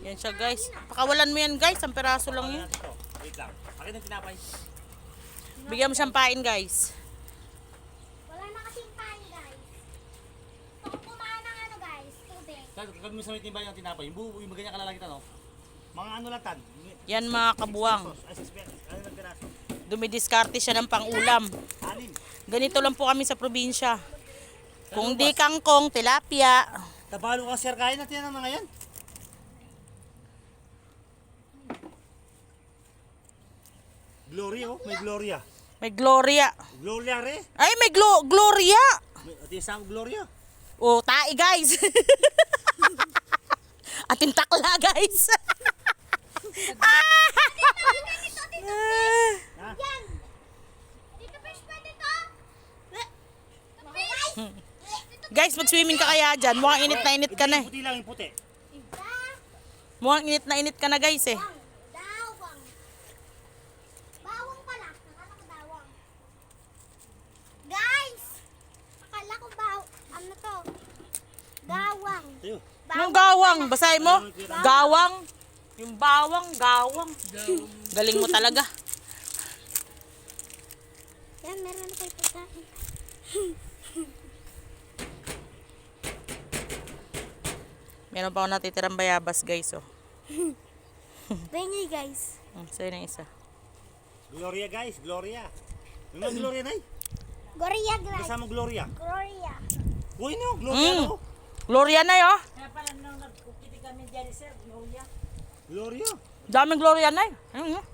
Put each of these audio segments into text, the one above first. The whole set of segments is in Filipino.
Yan siya guys. Pakawalan mo yan guys. Ang peraso lang yun. Wait lang. Akin ang tinapay. Bigyan mo siyang pain guys. Wala na kasing pain, guys. Kung kumain ng ano, guys, tubig. Kagawin mo sa may timbay yung tinapay. Yung buo, yung ganyan kalalaki no? Mga ano lang tan. Yan mga kabuwang. Ay, 6 pesos. Ano lang piraso? Dumidiskarte siya ng pang-ulam. Anin. Ganito lang po kami sa probinsya. Kung di kangkong, tilapia. Tabalo ka sir, kain natin ang mga yan. Gloria oh, may Gloria. May Gloria. Gloria re. Ay, may Gloria. May isang Gloria. Oh, tae guys. Ating takla guys. Yan! Dito, fish pa dito! Dito, fish! Guys, mag-swimming ka kaya dyan. Mukhang init na init ka na eh. Puti lang yung puti. Isa, Mukhang init na init ka na guys eh. bawang, dawang. Bawang pala. Nakala ko dawang. Guys! Akala ko ano to? Gawang. Tayo. Anong gawang? Basahin mo? Gawang. Yung bawang, gawang. Galing mo talaga. Yan, meron na kayo pagkain. Meron pa ako natitirang bayabas guys oh. Bengi, guys. Sa'yo na isa. Gloria guys, Gloria. May mga Gloria na eh. Gloria, guys. Kasama Gloria. Gloria. Uy no, Gloria no. Gloria na yun. Gloria. Daming Gloria na yun. Ayun, yun.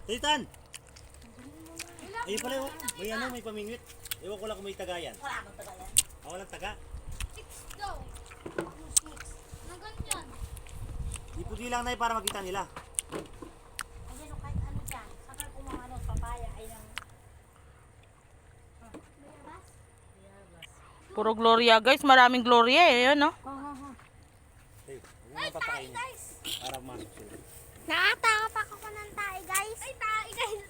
Titan. Ayun pala oh. May ano, may pamingwit. Ewan ko lang kung may tagayan. Wala akong tagayan. Walang taga. Go. Na ganyan. Iputi lang na para makita nila. Ayan o, kahit ano dyan. Saka kung mga ano, papaya ay ng... Bayabas? Puro Gloria guys. Maraming Gloria eh. Yun no. Ayun, huwag mo papakainin. Guys! Para masok sila. Nakatakot ako ng tae, guys. Ay, tae, guys.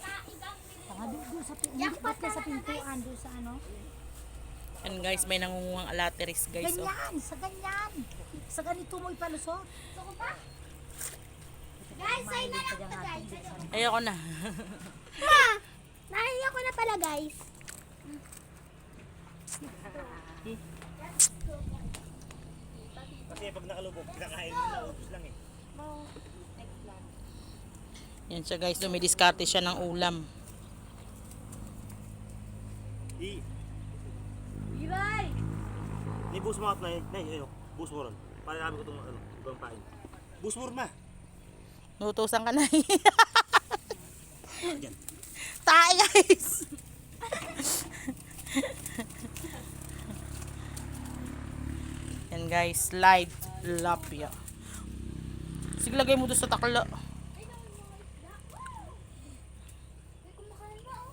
Tae, guys. Doon sa pintuan, sa pintuan, doon sa ano? And guys, may nangunguhang alateris guys oh. Ganyan, sa ganyan. Sa ganito mo ipalusot. Gusto ko pa? Guys, ay na lang to, guys. Ayoko na. Ma! Naiiyak ko na pala, guys. Kasi pag nakalubog, kinakain mo na, ubus lang eh. Yan siya guys. Dumidiskarte siya ng ulam. Iray! Ni bus mo at na ayun, bus mo ron. Para namin ko itong ano, ibang pain. Bus mo ron ma. Nutusan ka na. Yan. Tae guys. Yan guys. Live tilapia. Sige, lagay mo doon sa takla. May kumakain ba, oh?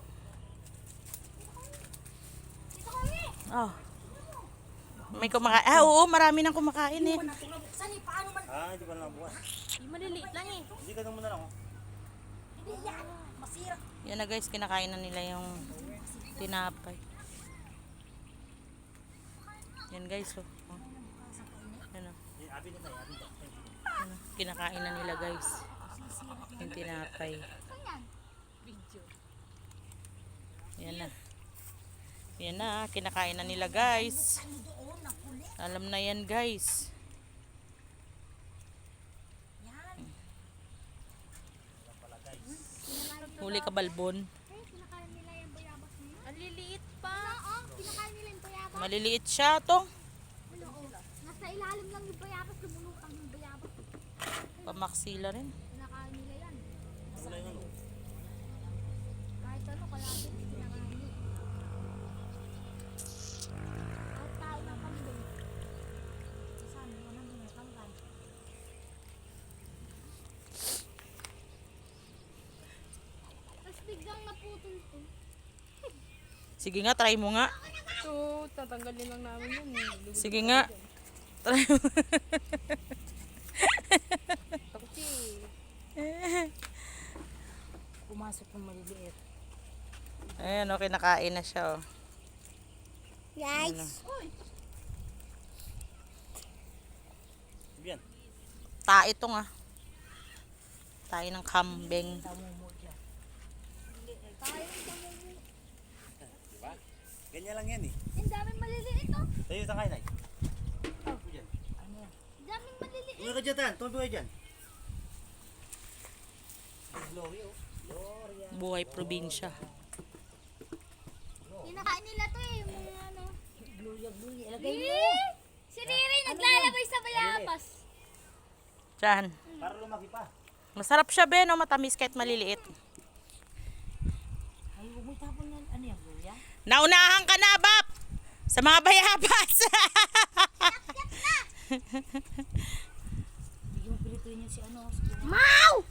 Dito kami! Oh. May kumakain. Ah, oo. Marami nang kumakain eh. Ah, hindi pa lang bukas. Maliliit lang eh. Hindi ka nang muna lang oh. Hindi yan. Masira. Yan na guys. Kinakain na nila yung tinapay. Yan guys. Oh. Oh. Yan oh. Abi na tayo, abi na. Yan, oh. Kinakain na nila guys. Yung tinapay. Yan na. Yan na. Kinakain na nila guys. Alam na yan guys. Huli ka balbon. Kinakain nila yung bayabas niya. Ang liliit pa. Oo, kinakain nila yung bayabas. Maliliit siya to. Ano, oh. Nasa ilalim lang yung bayabas. Lumulutang yung bayabas. Pamaksila rin. Kinakain nila yan. Wala yung ano. Kahit ano, kalapit. Kinakain nila. Kahit tao na kambing. Sasabi mo na din yung kambal. Tapos biglang naputol to. Sige nga, try mo nga. So, tatanggalin lang namin yun. Sige nga. Try mo. Takot Pumasok ng maliliit. Ayan o, kinakain na siya o. Guys. Yan. Tae ito nga. Tae ng kambing. Diba? Ganyan lang yan eh. Ang daming maliliit oh. Tayo sa kain ay. Yan. Ang daming maliliit. Uwi ka dyan, Tan. Tumabi kayo dyan. Glory, oh. Gloria. Buhay probinsya. Kinakain nila to eh. Yung mga ano. Gluya. Ilagay mo. Si Riri naglalabay sa bayabas. Diyan. Para lumaki pa. Masarap siya, Ben. No? Matamis kahit maliliit. Ay, huwag mo tapon yan. Ano yan, gluya? Naunahan ka na, Bap! Sa mga bayabas. Bigyan mo pilituin yun si ano. Si Mau!